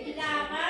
Kita apa?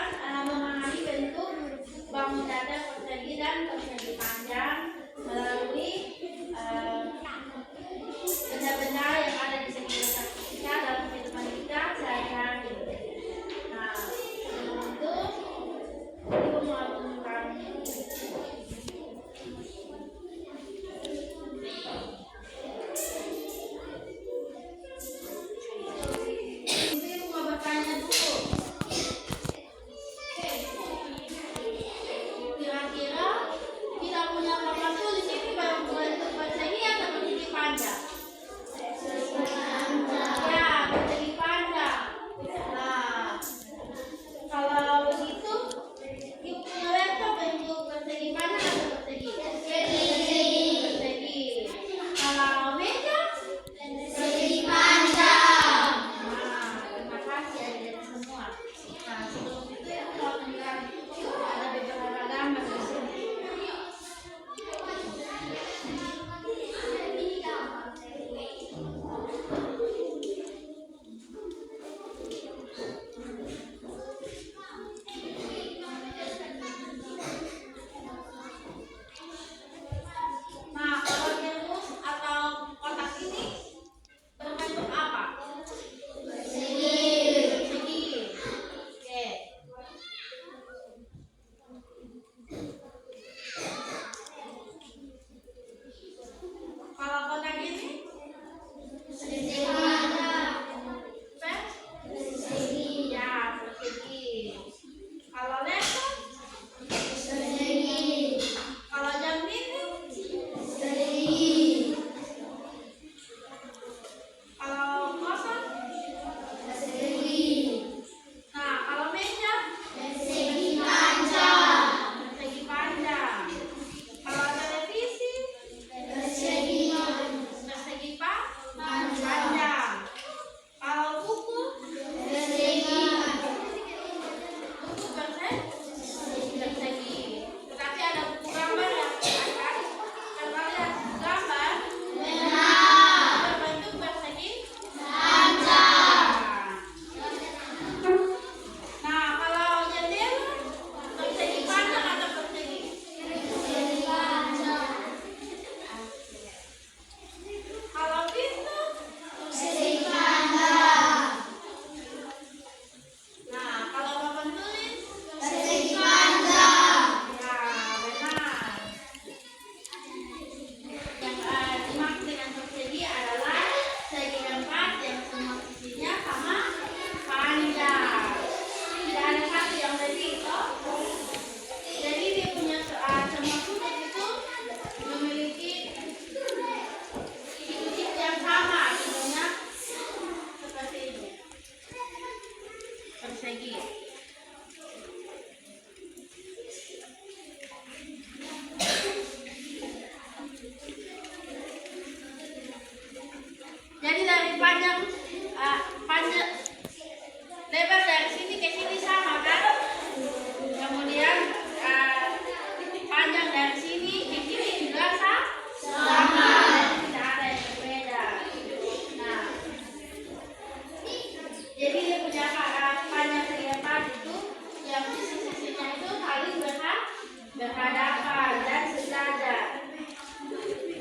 berhadapan dan sejajar.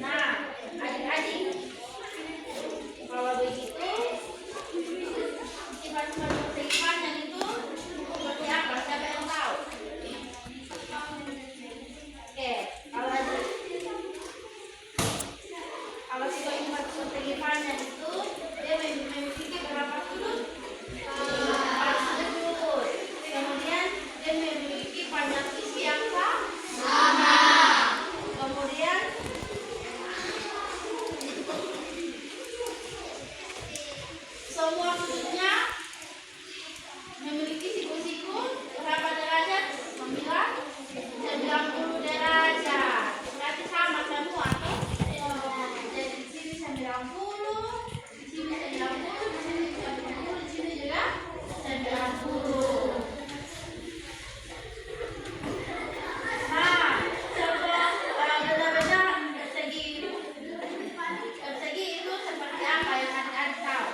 Nah, adik-adik, kalau begitu sifat-sifat persegi panjang itu seperti apa? Siapa yang tahu? Oke, kalau sifat-sifat persegi panjang itu dia memiliki berapa sudut? 4 sudut. Kemudian dia memiliki panjang sisi yang sama. Kemudian semua sudutnya memiliki siku-siku berapa derajat? 90 derajat. Berarti sama semua tuh. Jadi di sini 90, di sini 90, di sini 90, di sini juga 90. Nah, coba beda-beda persegi itu seperti apa yang adik-adik tahu?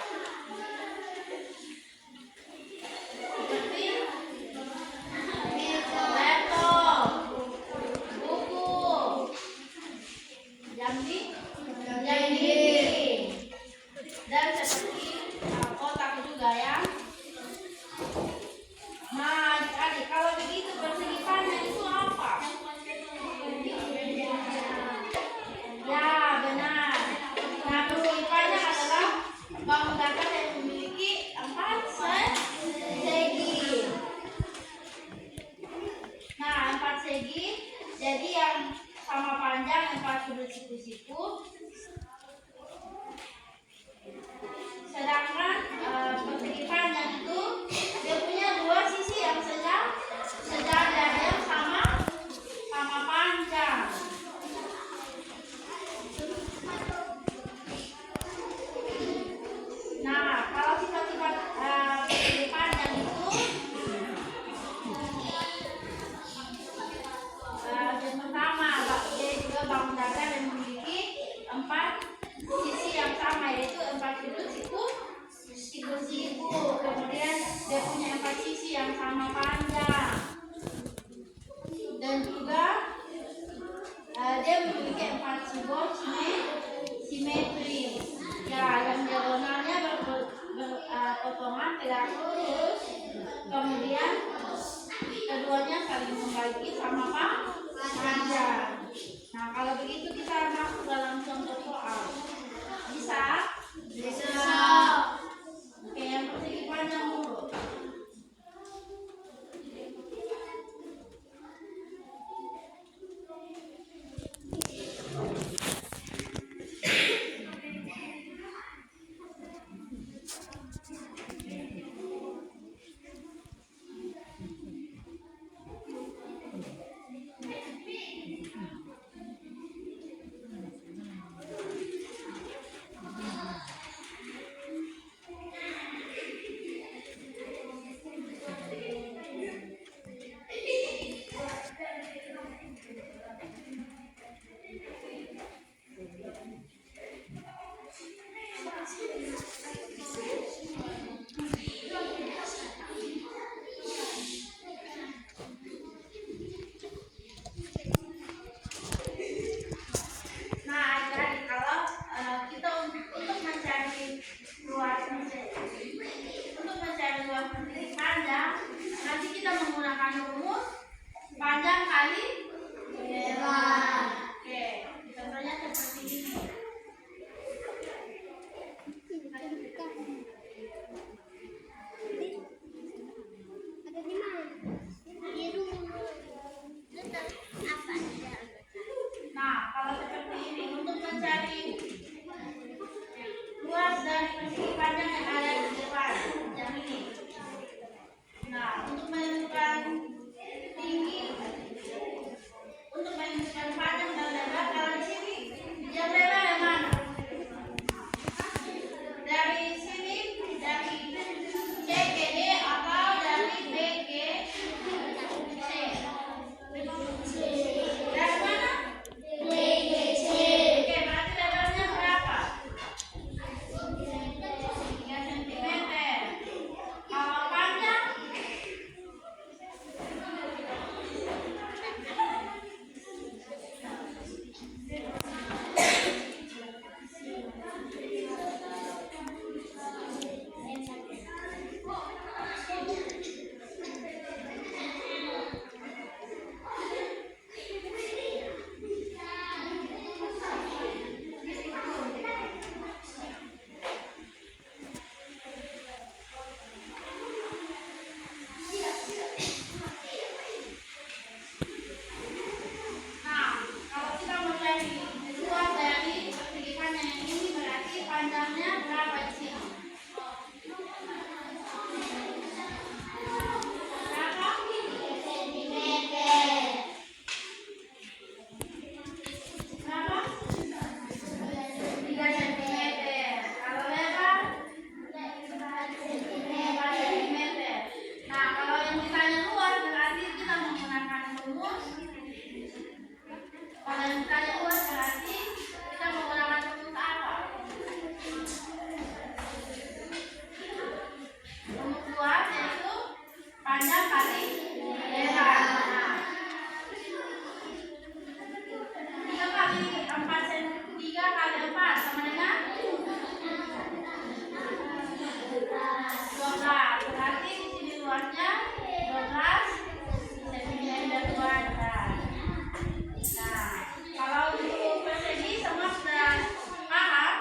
Seperti laptop, buku, jam dinding, dan seperti kotak juga ya. Nah, adik-adik, kalau begitu persegi panjang itu apa? Ya, benar. Nah, persegi panjang adalah bangun datar yang memiliki 4 segi. Nah, 4 segi, jadi yang sama panjang 4 sudut siku-siku. Sedangkan persegi panjang itu dia punya 2 sisi yang sejajar yang sama panjang. Nah, kalau sifat-sifat persegi panjang itu yang pertama, dia juga bangun datar yang memiliki 4 sisi yang sama, yaitu 4 sudut siku-siku. Kemudian dia punya 4 sisi yang sama panjang, dan juga dia memiliki 4 simbol simetri. Ya, yang diagonalnya berpotongan tegak lurus. Kemudian keduanya saling membagi sama panjang. Nah, kalau begitu kita masuk dalam contoh soal. Bisa? Bisa. Oke, yang persegi panjang dulu. Panjang kali lebar. Oke, contohnya seperti ini. Nah, kalau seperti ini untuk mencari luas dari persegi panjang yang ada di depan, yang ini. Nah, untuk menentukan tinggi, untuk menentukan kali luas berarti kita menggunakan rumus apa? Rumus luas yaitu panjang kali lebar. Nah, 3 kali 4 sama dengan 12. Berarti di sini luasnya 12 cm kuadrat. Nah, kalau untuk persegi semua sudah paham?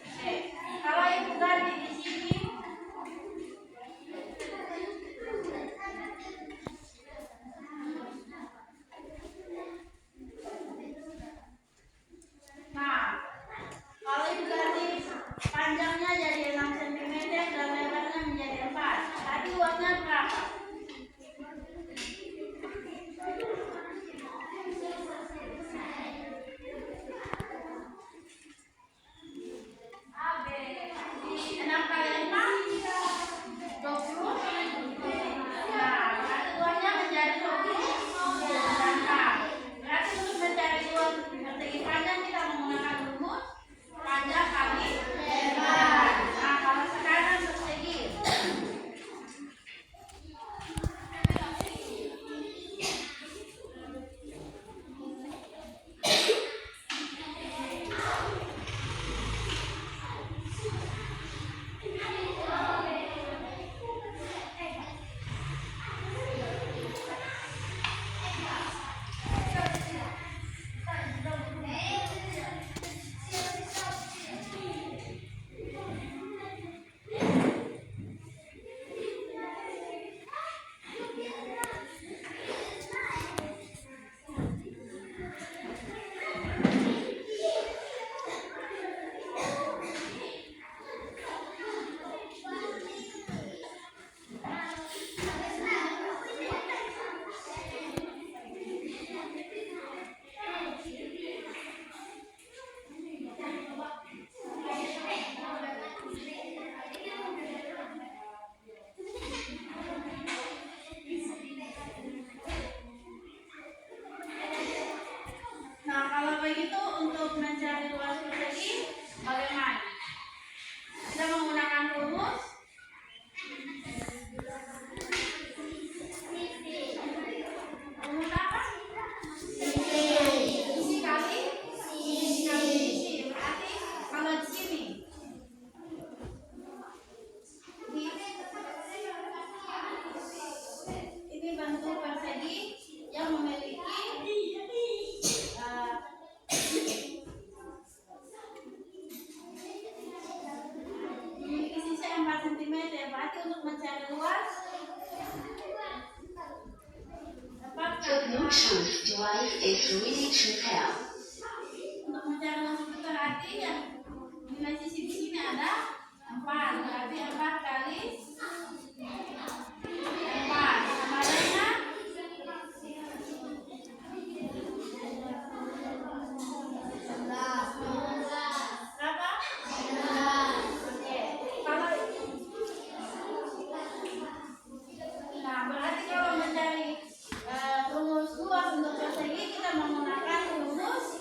Oke. Kalau ibu ganti di sini, nah, kalau ibu ganti panjangnya jadi 6 cm dan lebarnya menjadi 4. Tadi luasnya berapa? AB. 6 kali 4 20. Nah, berarti luasnya menjadi 20. Berarti untuk mencari luas persegi panjang kita menggunakan rumus panjang kali lebar. Nah, kalau sekarang persegi. Nah, kalau begitu untuk mencari luas persegi bagaimana? Kita menggunakan rumus apa? Sisi kali sisi. Berarti kalau di sini ini bentuk persegi yang memiliki sisi 4 cm. Berarti untuk mencari luas The Bluetooth device is ready to pair. untuk mencari luas itu berarti yang nilai sisi di sini ada 4. Berarti 4 kali 4 sama dengan berapa? Oke. Nah, berarti kalau mencari rumus luas untuk persegi kita menggunakan rumus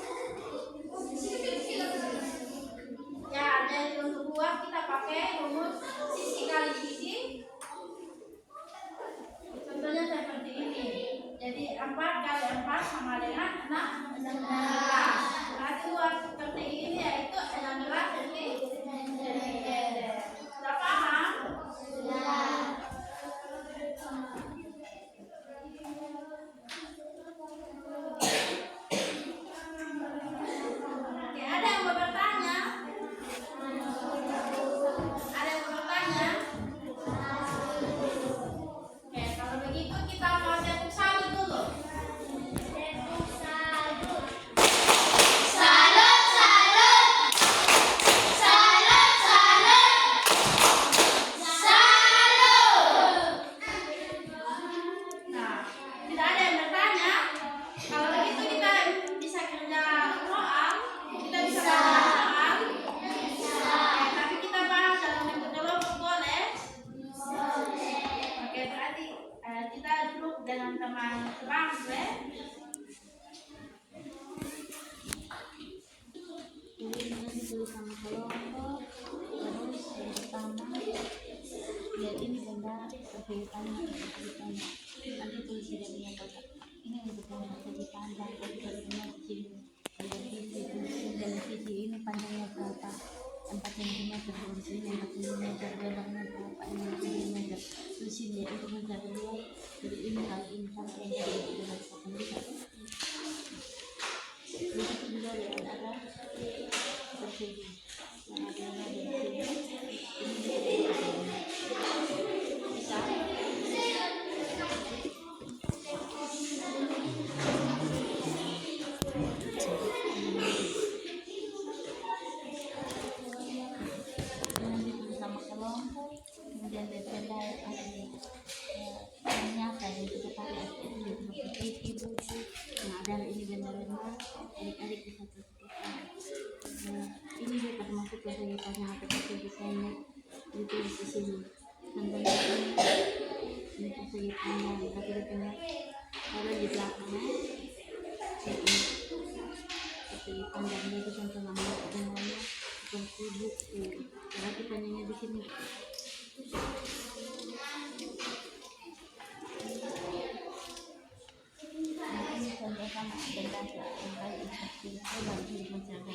ya, jadi untuk luas kita pakai rumus lihat ini benda sebagai tanah nanti tulis di dalamnya kakak ini untuk yang persegi panjang persegi di sini dari sisi ini panjangnya berapa 4 cm dari sini 4 cm lebarnya berapa 6 cm di sini untuk mencari luas dari ini kali ini sampai dari begitu juga dengan ada persegi yang ada dari sini ini bisa sama kolom kemudian daripada ada nyata dan juga pakai seperti itu nah ada ini benda-benda adik-adik bisa teruskan ini juga termasuk dari panjang atau desainnya ditulis di sini dan ini persegi panjang tapi depannya ada di belakangnya ini persegi panjangnya itu contohnya namanya seperti buku berarti panjangnya di sini ini contoh sama benda yang baik seperti itu dan hidup menjaga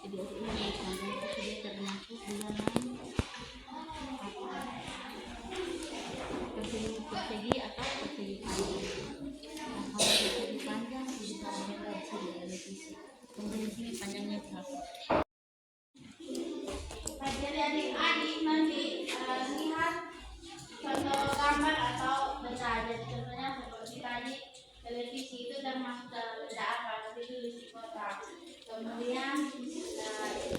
jadi ini panjang itu dia termasuk di dalam persegi atau persegi panjang nah kalau persegi panjang bisa benda di sini ada sisi kemudian di sini panjangnya berapa Jadi adik-adik nanti lihat contoh gambar atau benda aja contohnya seperti tadi televisi itu termasuk dalam benda apa tapi tulis di kotak kemudian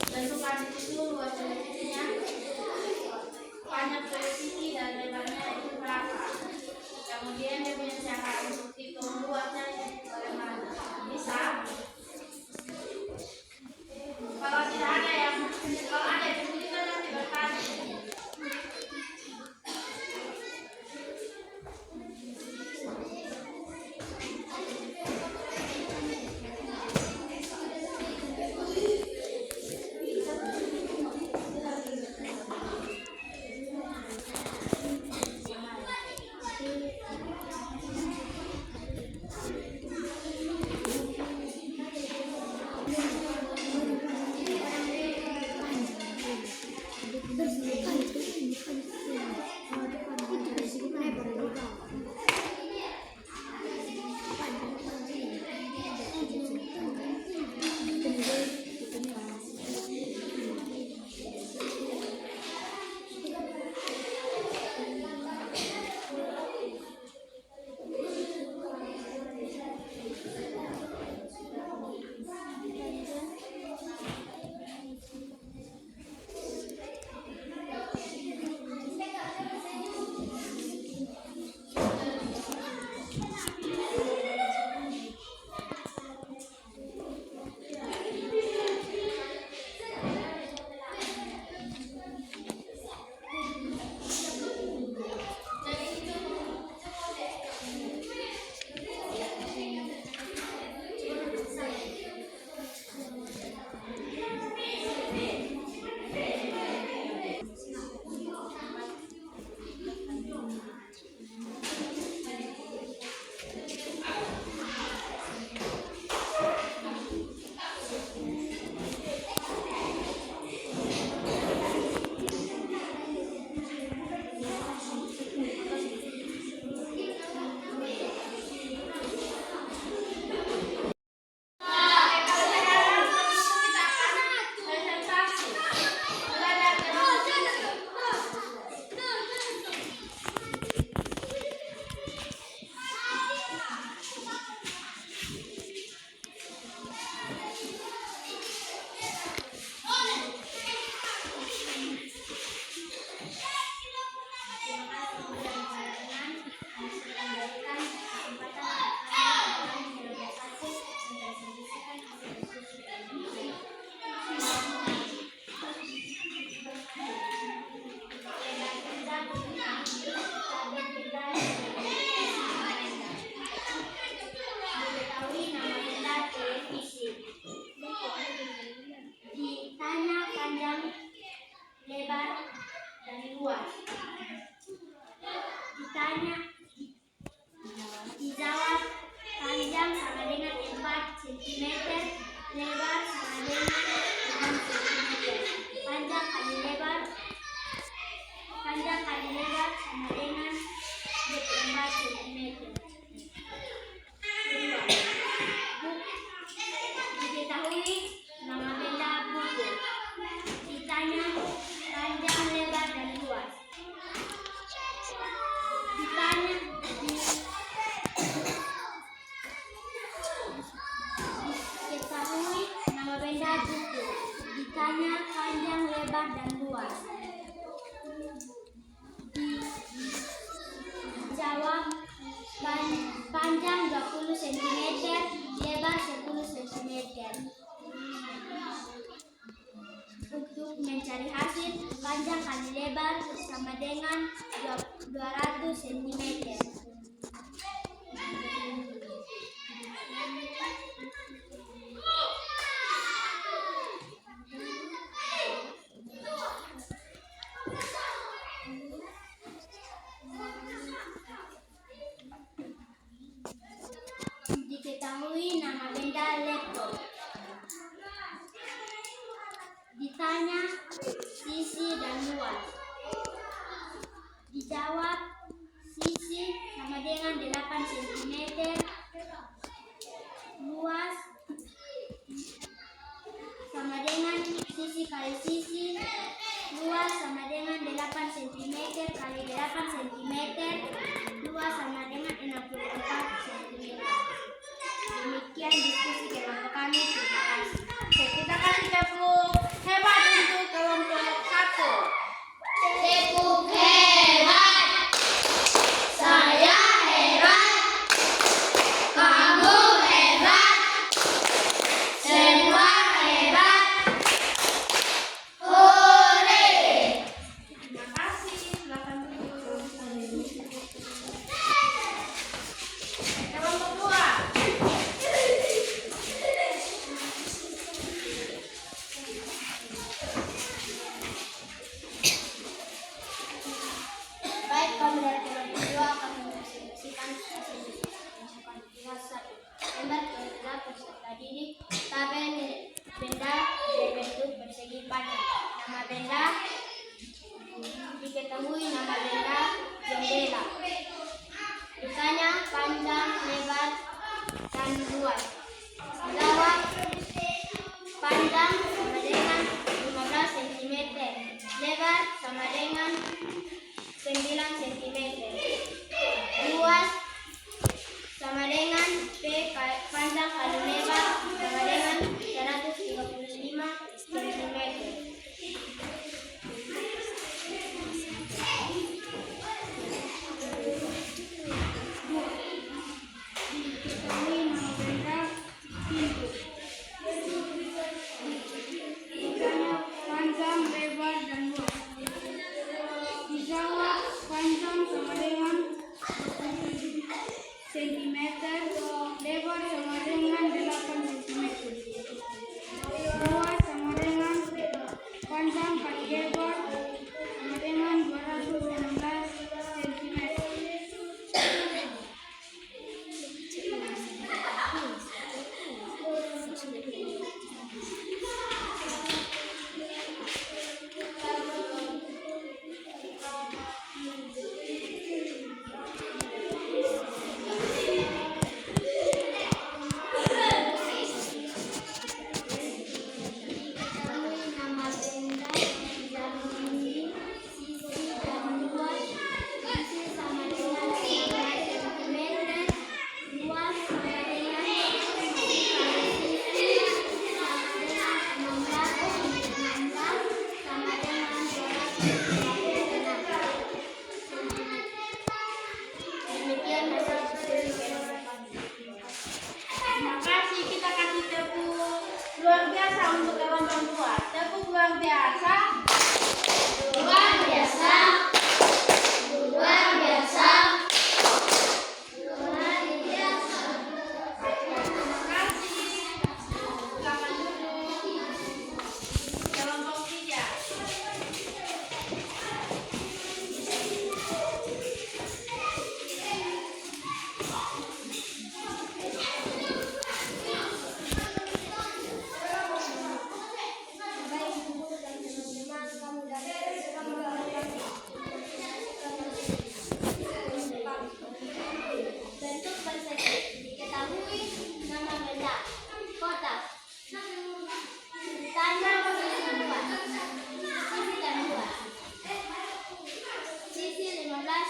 tentukan di situ luas televisinya panjang televisi dan lebarnya itu berapa kemudian dia punya cara untuk hitung luasnya bagaimana bisa kalau tidak ada yang kalau ada yang kita nanti bertanya lebar dan luas. dijawab panjang sama dengan 4 cm, lebar sama dengan 6 cm. Panjang kali lebar sama dengan 24 cm. Diketahui nama benda buku. Ditanya panjang, lebar, dan luas. Diketahui nama benda buku. Ditanya panjang, lebar, dan luas. Dijawab panjang 20 cm, lebar 10 cm. Untuk mencari hasil, panjang kali lebar sama dengan 200 cm. Diketahui nama benda laptop. Ditanya sisi dan luas. Dijawab sisi sama dengan 8 cm, luas sama dengan sisi kali sisi, luas sama dengan 8 cm kali 8 cm, luas sama dengan 64 cm. Demikian diskusi kelompok kami. Terima kasih. Oke, kita kasih tepuk hebat untuk kelompok 1. Tepuk hebat. Saya hebat. Kamu hebat. Semua hebat. Hore. Terima kasih. Silakan duduk. Kelompok 2. Baik, kami dari kelompok 2 akan menyaksikan hasil mengucapkan kelas 1. Lembar adalah peserta didik. Tabel benda berbentuk persegi panjang. Nama benda diketahui nama benda jendela. Ditanya panjang, lebar, dan luas. Jawab panjang sama dengan 15 cm, lebar sama dengan 9 cm, luas sama dengan P panjang kali lebar sama dengan 135 cm. Diketahui nama benda pintu. Ditanya panjang, lebar, dan luas. Dijawab panjang sama dengan 20 cm, lebar sama dengan 8 cm, luas sama dengan panjang kali lebar sama dengan 216 cm.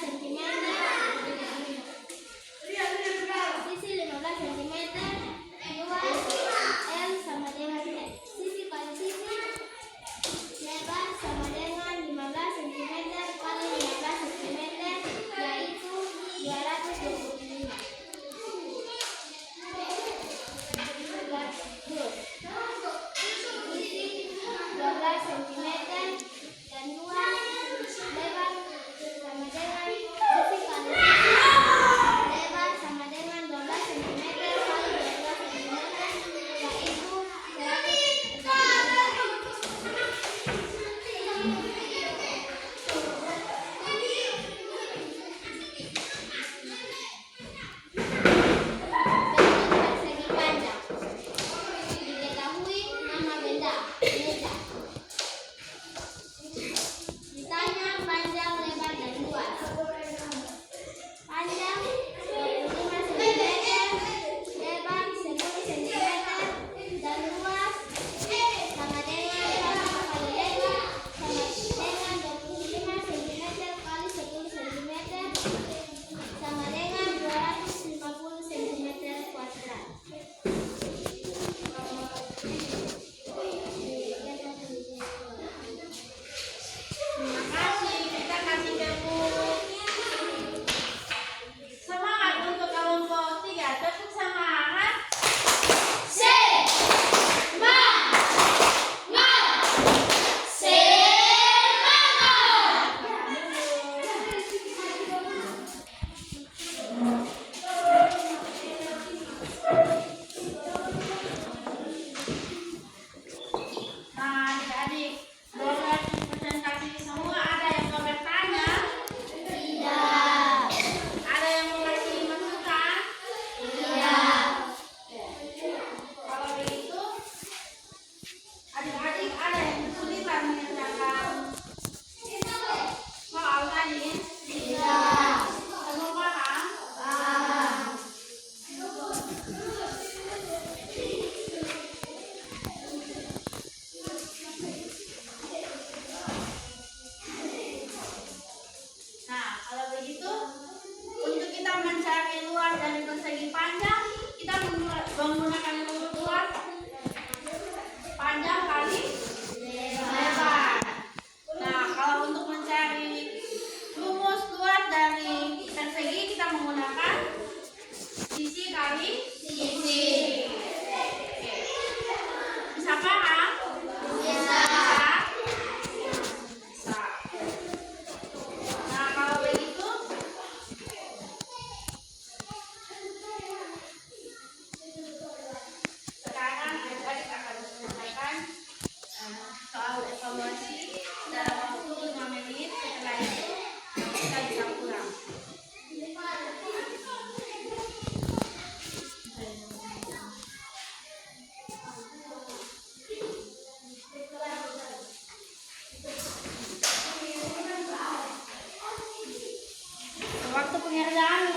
cm, sisi 15 cm, luas L sama dengan sisi kali sisi, lebar sama dengan 15 cm kali 15 cm, yaitu 225. Sisi 12 cm dan luas lebar sama dengan sisi kali lebar sama dengan 12 cm kali 12 cm, yaitu 100. Persegi panjang. Diketahui nama benda meja. Ditanya panjang, lebar, dan luas. Panjang 25 cm, lebar 10 cm, dan luas sama dengan 1 kali lebar sama dengan 25 cm kali 10 cm sama dengan 250 cm kuadrat. Terima kasih, kita kasih dulu. Semangat untuk kelompok 3, tepuk semangat. Nah, adik-adik, boleh presentasi semua. Ada yang mau bertanya? Tidak. Ada yang mau kasih masukan? Tidak. Kalau begitu, adik-adik ada yang kesulitan mengerjakan soal tadi? Tidak. Semua paham? Paham. Nah, kalau begitu, untuk kita mencari luas dari persegi panjang, kita menggunakan luas panjang kali lebar. Nah, kalau untuk mencari rumus luas dari persegi, kita menggunakan sisi kali sisi. Bisa paham? Bisa. Bisa. Nah, kalau begitu, sekarang adik-adik akan menyelesaikan soal evaluasi dalam waktu 5 menit. Setelah itu, kita bisa pulang. Waktu pengerjaan